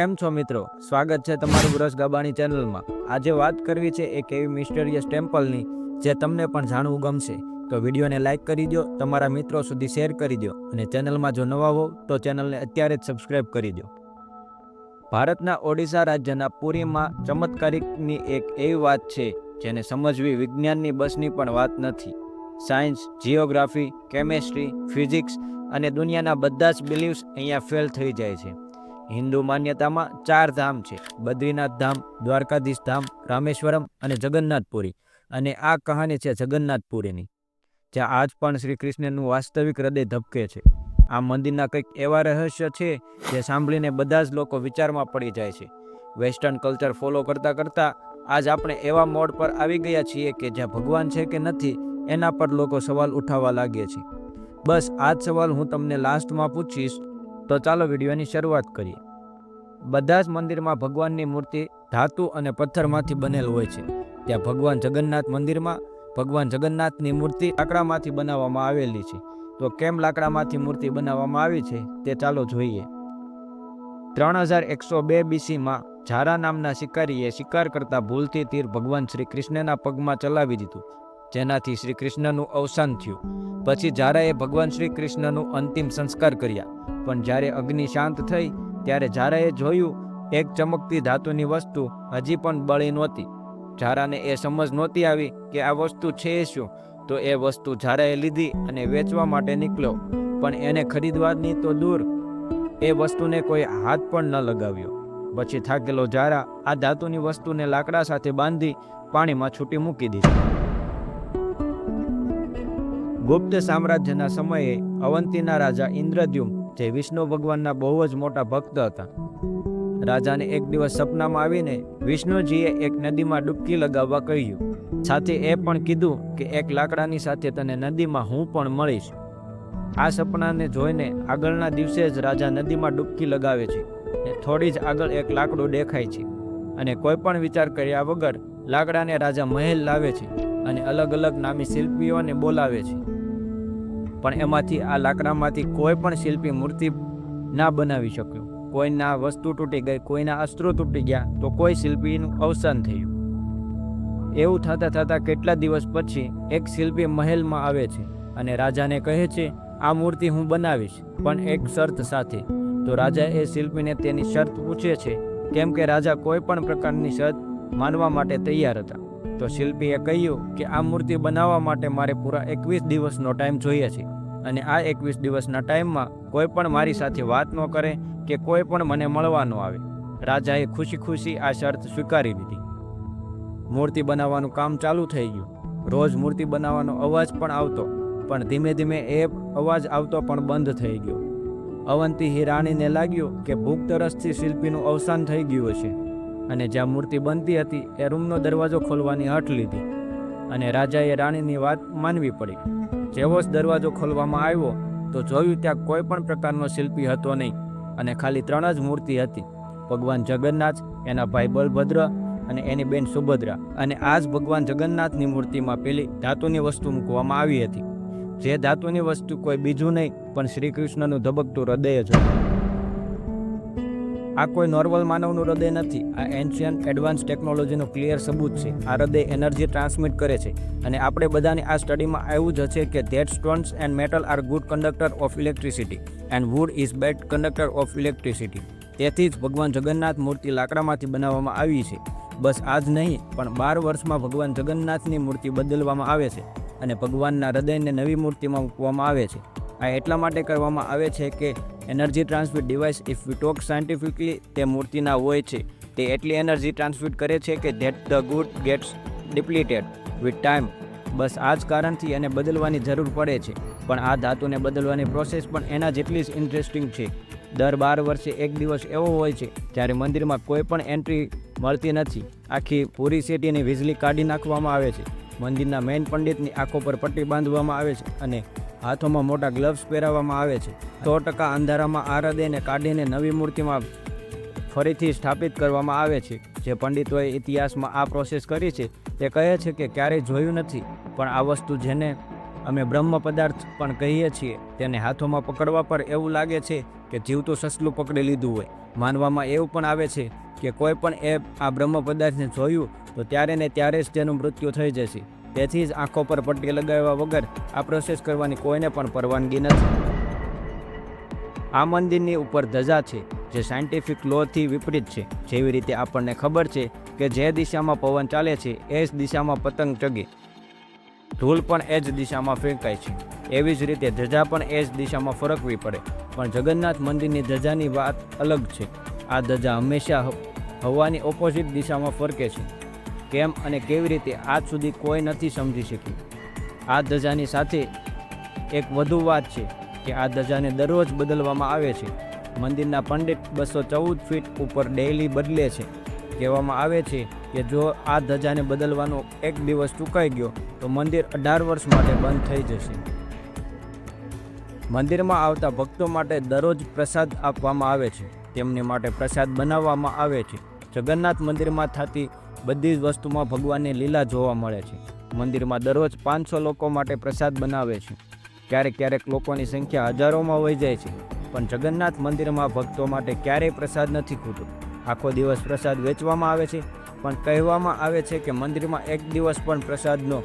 કેમ છો મિત્રો? સ્વાગત છે તમારું રસ ગાબાની ચેનલમાં। આજે વાત કરવી છે એક એવી મિસ્ટરિયસ ટેમ્પલની જે તમને પણ જાણવું ગમશે। તો વિડીયોને લાઇક કરી દો, તમારા મિત્રો સુધી શેર કરી દો અને ચેનલમાં જો નવા હો તો ચેનલને અત્યારે જ સબસ્ક્રાઇબ કરી દો। ભારતના ઓડિશા રાજ્યના પુરીમાં ચમત્કારિકની એક એવી વાત છે જેને સમજવી વિજ્ઞાનની બસની પણ વાત નથી। સાયન્સ, જિયોગ્રાફી, કેમેસ્ટ્રી, ફિઝિક્સ અને દુનિયાના બધા જ બિલીવ્સ અહીંયા ફેલ થઈ જાય છે। હિન્દુ માન્યતામાં 4 ધામ છે: બદ્રીનાથ ધામ, દ્વારકાધીશ ધામ, રામેશ્વરમ અને જગન્નાથપુરી। અને આ કહાની છે જગન્નાથપુરીની, જ્યાં આજ પણ શ્રી કૃષ્ણનું વાસ્તવિક હૃદય ધબકે છે। આ મંદિરના કંઈક એવા રહસ્ય છે જે સાંભળીને બધા જ લોકો વિચારમાં પડી જાય છે। વેસ્ટર્ન કલ્ચર ફોલો કરતાં કરતાં આજ આપણે એવા મોડ પર આવી ગયા છીએ કે જ્યાં ભગવાન છે કે નથી એના પર લોકો સવાલ ઉઠાવવા લાગે છે। બસ આ જ સવાલ હું તમને લાસ્ટમાં પૂછીશ, તો ચાલો વિડીયોની શરૂઆત કરીએ। બધા જ મંદિરમાં ભગવાનની મૂર્તિ ધાતુ અને પથ્થરમાંથી બનેલ હોય છે। ત્યાં ભગવાન જગન્નાથ મંદિરમાં ભગવાન જગન્નાથની મૂર્તિ લાકડામાંથી બનાવવામાં આવેલી છે। તો કેમ લાકડામાંથી મૂર્તિ બનાવવામાં આવી છે તે ચાલો જોઈએ। 3102 BCમાં ઝારા નામના શિકારીએ શિકાર કરતા ભૂલથી તીર ભગવાન શ્રી કૃષ્ણના પગમાં ચલાવી દીધું, જેનાથી શ્રી કૃષ્ણનું અવસાન થયું। પછી ઝારાએ ભગવાન શ્રી કૃષ્ણનું અંતિમ સંસ્કાર કર્યા। પણ જ્યારે અગ્નિ શાંત થઈ ત્યારે ઝારાએ જોયું એક ચમકતી ધાતુની વસ્તુ હજી પણ બળી નહોતી। ઝારાને એ સમજ નહોતી આવી કે આ વસ્તુ છે શું, તો એ વસ્તુ ઝારાએ લીધી અને વેચવા માટે નીકળ્યો। પણ એને ખરીદવાની તો દૂર, એ વસ્તુને કોઈ હાથ પણ ન લગાવ્યો। પછી થાકેલો ઝારા આ ધાતુની વસ્તુને લાકડા સાથે બાંધી પાણીમાં છૂટી મૂકી દીધી। ગુપ્ત સામ્રાજ્યના સમયે અવંતીના રાજા ઇન્દ્રદ્યુમ્ન, જે વિષ્ણુ ભગવાનના બહુ જ મોટા ભક્ત હતા, રાજાને એક દિવસ સપનામાં આવીને વિષ્ણુજીએ એક નદીમાં ડૂબકી લગાવવા કહ્યું। સાથે એ પણ કીધું કે એક લાકડાની સાથે તને નદીમાં હું પણ મળીશ। આ સપનાને જોઈને આગળના દિવસે જ રાજા નદીમાં ડૂબકી લગાવે છે ને થોડી જ આગળ એક લાકડું દેખાય છે અને કોઈ પણ વિચાર કર્યા વગર લાકડાને રાજા મહેલ લાવે છે અને અલગ અલગ નામી શિલ્પીઓને બોલાવે છે। પણ એમાંથી આ લાકડામાંથી કોઈ પણ શિલ્પી મૂર્તિ ના બનાવી શક્યો। કોઈના વસ્તુ તૂટી ગઈ, કોઈના અસ્ત્રો તૂટી ગયા, તો કોઈ શિલ્પીનું અવસાન થયું। એવું થતાં થતાં કેટલા દિવસ પછી એક શિલ્પી મહેલમાં આવે છે અને રાજાને કહે છે આ મૂર્તિ હું બનાવીશ, પણ એક શરત સાથે। તો રાજા એ શિલ્પીને તેની શરત પૂછે છે, કેમ કે રાજા કોઈ પણ પ્રકારની શરત માનવા માટે તૈયાર હતા। તો શિલ્પીએ કહ્યું કે આ મૂર્તિ બનાવવા માટે મારે પૂરા 21 દિવસનો ટાઈમ જોઈએ છે અને આ 21 દિવસના ટાઈમમાં કોઈ પણ મારી સાથે વાત ન કરે કે કોઈ પણ મને મળવા ન આવે। રાજાએ ખુશી ખુશી આ શરત સ્વીકારી લીધી। મૂર્તિ બનાવવાનું કામ ચાલુ થઈ ગયું। રોજ મૂર્તિ બનાવવાનો અવાજ પણ આવતો, પણ ધીમે ધીમે એ અવાજ આવતો પણ બંધ થઈ ગયો। અવંતી રાણીને લાગ્યું કે ભૂખ તરસથી શિલ્પીનું અવસાન થઈ ગયું હશે અને જ્યાં મૂર્તિ બનતી હતી એ રૂમનો દરવાજો ખોલવાની હઠ લીધી અને રાજાએ રાણીની વાત માનવી પડી। જેવો જ દરવાજો ખોલવામાં આવ્યો તો જોયું ત્યાં કોઈ પણ પ્રકારનો શિલ્પી હતો નહીં અને ખાલી 3 જ મૂર્તિ હતી: ભગવાન જગન્નાથ, એના ભાઈ બલભદ્ર અને એની બેન સુભદ્રા। અને આ જ ભગવાન જગન્નાથની મૂર્તિમાં પેલી ધાતુની વસ્તુ મૂકવામાં આવી હતી, જે ધાતુની વસ્તુ કોઈ બીજું નહીં પણ શ્રી કૃષ્ણનું ધબકતું હૃદય જ હતું। આ કોઈ નોર્મલ માનવનું હૃદય નથી, આ એન્શિયન્ટ એડવાન્સ ટેકનોલોજીનું ક્લિયર સબૂત છે। આ હૃદય એનર્જી ટ્રાન્સમિટ કરે છે અને આપણે બધાની આ સ્ટડીમાં આવ્યું જ હશે કે that stones and metal are good conductor of electricity and wood is bad conductor of electricity. તેથી જ ભગવાન જગન્નાથ મૂર્તિ લાકડામાંથી બનાવવામાં આવી છે। બસ આ જ નહીં, પણ 12 વર્ષમાં ભગવાન જગન્નાથની મૂર્તિ બદલવામાં આવે છે અને ભગવાનના હૃદયને નવી મૂર્તિમાં મૂકવામાં આવે છે। આ એટલા માટે કરવામાં આવે છે કે energy transmit device, if V talk scientifically, તે મૂર્તિના હોય છે। તે એટલી એનર્જી ટ્રાન્સમિટ કરે છે કે that the good gets depleted with time. બસ આ જ કારણથી એને બદલવાની જરૂર પડે છે, પણ આ ધાતુને બદલવાની પ્રોસેસ પણ એના જેટલી જ ઇન્ટરેસ્ટિંગ છે। દર 12 વર્ષે એક દિવસ એવો હોય છે જ્યારે મંદિરમાં કોઈ પણ એન્ટ્રી મળતી નથી। આખી પૂરી સિટીની વીજળી કાઢી નાખવામાં આવે છે, મંદિરના મેઇન પંડિતની આંખો પર પટ્ટી બાંધવામાં આવે છે અને હાથોમાં મોટા ગ્લવ્સ પહેરાવવામાં આવે છે। 100% અંધારામાં આ હૃદયને કાઢીને નવી મૂર્તિમાં ફરીથી સ્થાપિત કરવામાં આવે છે। જે પંડિતોએ ઇતિહાસમાં આ પ્રોસેસ કરી છે તે કહે છે કે ક્યારેય જોયું નથી, પણ આ વસ્તુ જેને અમે બ્રહ્મ પદાર્થ પણ કહીએ છીએ. તેને હાથોમાં પકડવા પર એવું લાગે છે કે જીવતું સસલું પકડી લીધું હોય. માનવામાં એવું પણ આવે છે કે કોઈ પણ આ બ્રહ્મ પદાર્થને જોયું તો ત્યારે ને ત્યારે જ તેનું મૃત્યુ થઈ જશે. તેથી જ આંખો પર પટ્ટી લગાવ્યા વગર આ પ્રોસેસ કરવાની કોઈને પણ પરવાનગી નથી. આ મંદિરની ઉપર ધજા છે જે સાયન્ટિફિક લોથી વિપરીત છે. જેવી રીતે આપણને ખબર છે કે જે દિશામાં પવન ચાલે છે એ જ દિશામાં પતંગ ચગે, ધૂળ પણ એ જ દિશામાં ફેંકાય છે, એવી જ રીતે ધજા પણ એ જ દિશામાં ફરકવી પડે. પણ જગન્નાથ મંદિરની ધજાની વાત અલગ છે. આ ધજા હંમેશા હવાની ઓપોઝિટ દિશામાં ફરકે છે. કેમ અને કેવી રીતે આજ સુધી કોઈ નથી સમજી શક્યું. આ ધજાની સાથે એક વધુ વાત છે કે આ ધજાને દરરોજ બદલવામાં આવે છે. મંદિરના પંડિત 214 ફીટ ઉપર ડેઇલી બદલે છે. કહેવામાં આવે છે કે જો આ ધજાને બદલવાનો એક દિવસ ચૂકાઈ ગયો તો મંદિર 18 વર્ષ માટે બંધ થઈ જશે. મંદિરમાં આવતા ભક્તો માટે દરરોજ પ્રસાદ આપવામાં આવે છે. તેમની માટે પ્રસાદ બનાવવામાં આવે છે. જગન્નાથ મંદિરમાં થતી બધી જ વસ્તુમાં ભગવાનની લીલા જોવા મળે છે. મંદિરમાં દરરોજ 500 લોકો માટે પ્રસાદ બનાવે છે. ક્યારેક ક્યારેક લોકોની સંખ્યા હજારોમાં વહી જાય છે. પણ જગન્નાથ મંદિરમાં ભક્તો માટે ક્યારેય પ્રસાદ નથી ખૂટતો. આખો દિવસ પ્રસાદ વેચવામાં આવે છે. પણ કહેવામાં આવે છે કે મંદિરમાં એક દિવસ પણ પ્રસાદનો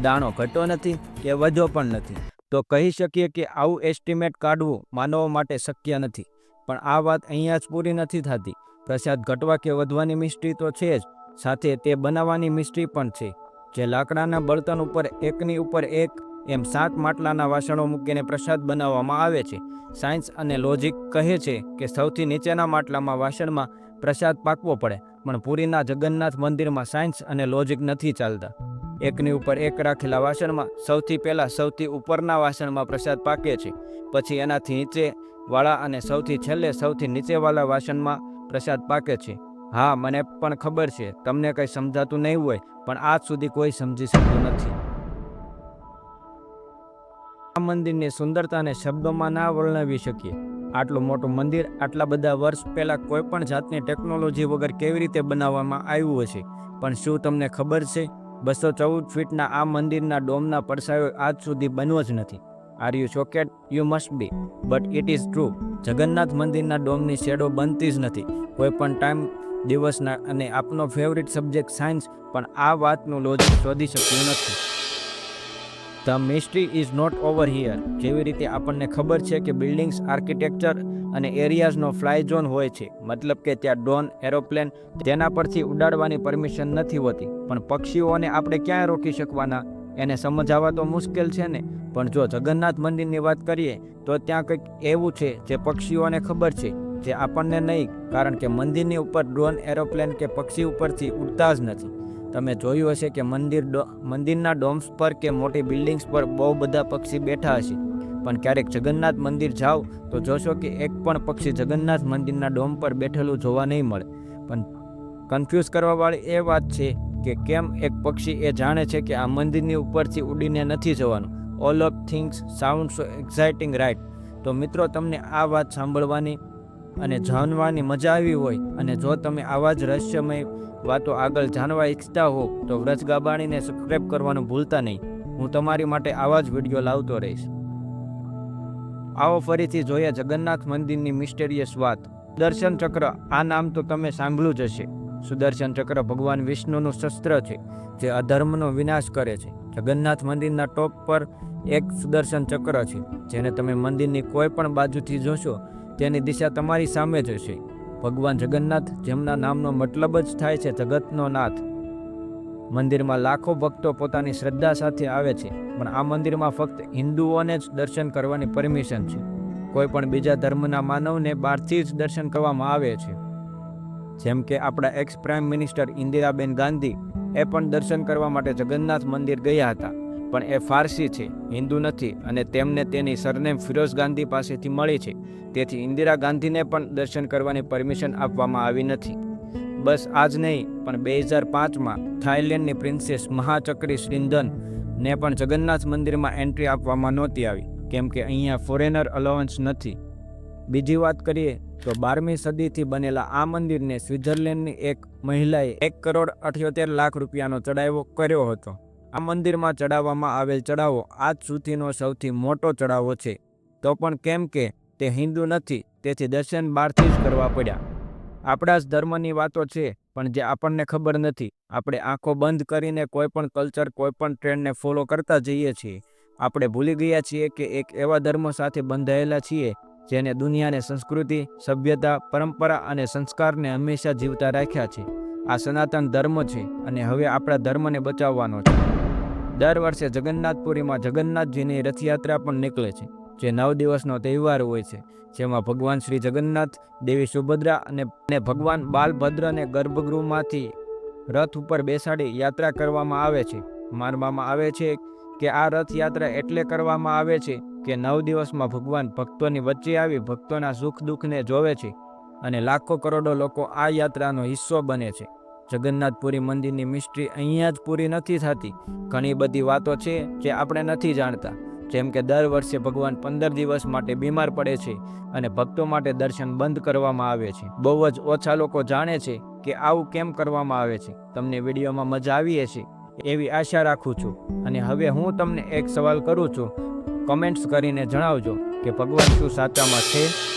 દાણો ઘટતો નથી કે વધ્યો પણ નથી. તો કહી શકીએ કે આવું એસ્ટિમેટ કાઢવું માનવો માટે શક્ય નથી. પણ આ વાત અહીંયા જ પૂરી નથી થતી. પ્રસાદ ઘટવા કે વધવાની મિસ્ટ્રી તો છે જ, સાથે તે બનાવવાની મિસ્ટ્રી પણ છે. જે લાકડાના બળતણ ઉપર એકની ઉપર એક એમ 7 માટલાના વાસણો મૂકીને પ્રસાદ બનાવવામાં આવે છે. સાયન્સ અને લોજિક કહે છે કે સૌથી નીચેના માટલામાં વાસણમાં પ્રસાદ પાકવો પડે. પણ પુરીના જગન્નાથ મંદિરમાં સાયન્સ અને લોજિક નથી ચાલતા. એકની ઉપર એક રાખેલા વાસણમાં સૌથી પહેલા સૌથી ઉપરના વાસણમાં પ્રસાદ પાકે છે. પછી એનાથી નીચે વાળા અને સૌથી છેલ્લે સૌથી નીચેવાળા વાસણમાં પ્રસાદ પાકે છે. હા, મને પણ ખબર છે તમને કંઈ સમજાતું નહીં હોય, પણ આજ સુધી કોઈ સમજી શકતું નથી. આ મંદિરની સુંદરતાને શબ્દોમાં ના વર્ણવી શકીએ. આટલું મોટું મંદિર આટલા બધા વર્ષ પહેલાં કોઈ પણ જાતની ટેકનોલોજી વગર કેવી રીતે બનાવવામાં આવ્યું હશે. પણ શું તમને ખબર છે 214 ફીટના આ મંદિરના ડોમના પડછાયો આજ સુધી બન્યો જ નથી. Are you shocked? You must be, but it is true. Jagannath મંદિરના ડોમની શેડો બનતી જ નથી કોઈ પણ ટાઈમ દિવસના. અને આપનો ફેવરિટ સબ્જેક્ટ સાયન્સ પણ આ વાતનું લોજિક શોધી શક્યું નથી. The mystery is not over here. જેવી રીતે આપણને ખબર છે કે બિલ્ડિંગ્સ, આર્કિટેક્ચર અને એરિયાઝનો ફ્લાય ઝોન હોય છે, મતલબ કે ત્યાં ડ્રોન, એરોપ્લેન તેના પરથી ઉડાડવાની પરમિશન નથી હોતી. પણ પક્ષીઓને આપણે ક્યાં રોકી શકવાના? એને સમજાવવા તો મુશ્કેલ છે ને. પણ જો જગન્નાથ મંદિરની વાત કરીએ તો ત્યાં કંઈક એવું છે જે પક્ષીઓને ખબર છે, જે આપણને નહીં. કારણ કે મંદિરની ઉપર ડ્રોન, એરોપ્લેન કે પક્ષી ઉપરથી ઉડતા જ નથી. તમે જોયું હશે કે મંદિરના ડોમ્સ પર કે મોટી બિલ્ડિંગ્સ પર બહુ બધા પક્ષી બેઠા હશે. પણ ક્યારેક જગન્નાથ મંદિર જાઓ તો જોશો કે એક પણ પક્ષી જગન્નાથ મંદિરના ડોમ પર બેઠેલું જોવા નહીં મળે. પણ કન્ફ્યુઝ કરવાવાળી એ વાત છે કે કેમ એક પક્ષી એ જાણે છે કે આ મંદિરની ઉપરથી ઉડીને નથી જવાનું. All of things sound so exciting, right? તો મિત્રો, તમને આ વાત સાંભળવાની અને જાણવાની મજા આવી હોય, અને જો તમે આવા જ રહસ્યમય વાતો આગળ જાણવા ઈચ્છતા હો તો વ્રજ ગાબાણીને સબસ્ક્રાઈબ કરવાનું ભૂલતા નહીં. હું તમારી માટે આવા જ વિડીયો લાવતો રહીશ. આવો ફરીથી જોઈએ જગન્નાથ મંદિરની મિસ્ટેરિયસ વાત. સુદર્શન ચક્ર, આ નામ તો તમે સાંભળ્યું જ હશે. સુદર્શન ચક્ર ભગવાન વિષ્ણુનું શસ્ત્ર છે જે અધર્મનો વિનાશ કરે છે. જગન્નાથ મંદિરના ટોપ પર એક સુદર્શન ચક્ર છે, જેને તમે મંદિરની કોઈ પણ બાજુથી જોશો તેની દિશા તમારી સામે જ હશે. ભગવાન જગન્નાથ, જેમના નામનો મતલબ જ થાય છે જગતનો નાથ. મંદિરમાં લાખો ભક્તો પોતાની શ્રદ્ધા સાથે આવે છે. પણ આ મંદિરમાં ફક્ત હિન્દુઓને જ દર્શન કરવાની પરમિશન છે. કોઈ પણ બીજા ધર્મના માનવને બહારથી જ દર્શન કરવામાં આવે છે. જેમ કે આપણા એક્સ પ્રાઇમ મિનિસ્ટર ઇન્દિરાબેન ગાંધી એ પણ દર્શન કરવા માટે જગન્નાથ મંદિર ગયા હતા. પણ એ ફારસી છે, હિન્દુ નથી, અને તેમને તેની સરનેમ ફિરોઝ ગાંધી પાસેથી મળી છે. તેથી ઇન્દિરા ગાંધીને પણ દર્શન કરવાની પરમિશન આપવામાં આવી નથી. બસ આ જ નહીં, પણ 2005માં થાઈલેન્ડની પ્રિન્સેસ મહાચક્રી શ્રીંધન ને પણ જગન્નાથ મંદિરમાં એન્ટ્રી આપવામાં નહોતી આવી, કેમ કે અહીંયા ફોરેનર અલાઉન્સ નથી. બીજી વાત કરીએ તો 12મી સદીથી બનેલા આ મંદિરને સ્વિટ્ઝરલેન્ડની એક મહિલાએ 1,78,00,000 રૂપિયાનો ચડાવો કર્યો હતો. આ મંદિરમાં ચડાવવામાં આવેલ ચડાવો આજ સુધીનો સૌથી મોટો ચડાવો છે. તો પણ કેમ કે તે હિન્દુ નથી, તેથી દર્શન બહારથી જ કરવા પડ્યા. આપણા જ ધર્મની વાતો છે, પણ જે આપણને ખબર નથી. આપણે આંખો બંધ કરીને કોઈ પણ કલ્ચર, કોઈ પણ ટ્રેન્ડને ફોલો કરતા જઈએ છીએ. આપણે ભૂલી ગયા છીએ કે એક એવા ધર્મ સાથે બંધાયેલા છીએ જેને દુનિયાને સંસ્કૃતિ, સભ્યતા, પરંપરા અને સંસ્કારને હંમેશા જીવતા રાખ્યા છે. આ સનાતન ધર્મ છે અને હવે આપણા ધર્મને બચાવવાનો છે. દર વર્ષે જગન્નાથપુરીમાં જગન્નાથજીની રથયાત્રા પણ નીકળે છે, જે 9 દિવસનો તહેવાર હોય છે, જેમાં ભગવાન શ્રી જગન્નાથ, દેવી સુભદ્રા અને ભગવાન બાલભદ્રને ગર્ભગૃહમાંથી રથ ઉપર બેસાડી યાત્રા કરવામાં આવે છે. માનવામાં આવે છે કે આ રથયાત્રા એટલે કરવામાં આવે છે કે 9 દિવસમાં ભગવાન ભક્તોની વચ્ચે આવી ભક્તોના સુખ દુઃખને જોવે છે અને લાખો કરોડો લોકો આ યાત્રાનો હિસ્સો બને છે. જગન્નાથપુરી મંદિરની મિસ્ટ્રી અહીંયા જ પૂરી નથી થતી. ઘણી બધી વાતો છે જે આપણે નથી જાણતા, જેમ કે દર વર્ષે ભગવાન 15 દિવસ માટે બીમાર પડે છે અને ભક્તો માટે દર્શન બંધ કરવામાં આવે છે. બહુ જ ઓછા લોકો જાણે છે કે આવું કેમ કરવામાં આવે છે. તમને વિડીયોમાં મજા આવી હશે એવી આશા રાખું છું. અને હવે હું તમને એક સવાલ કરું છું, કમેન્ટ્સ કરીને જણાવજો કે ભગવાન શું સાચામાં છે.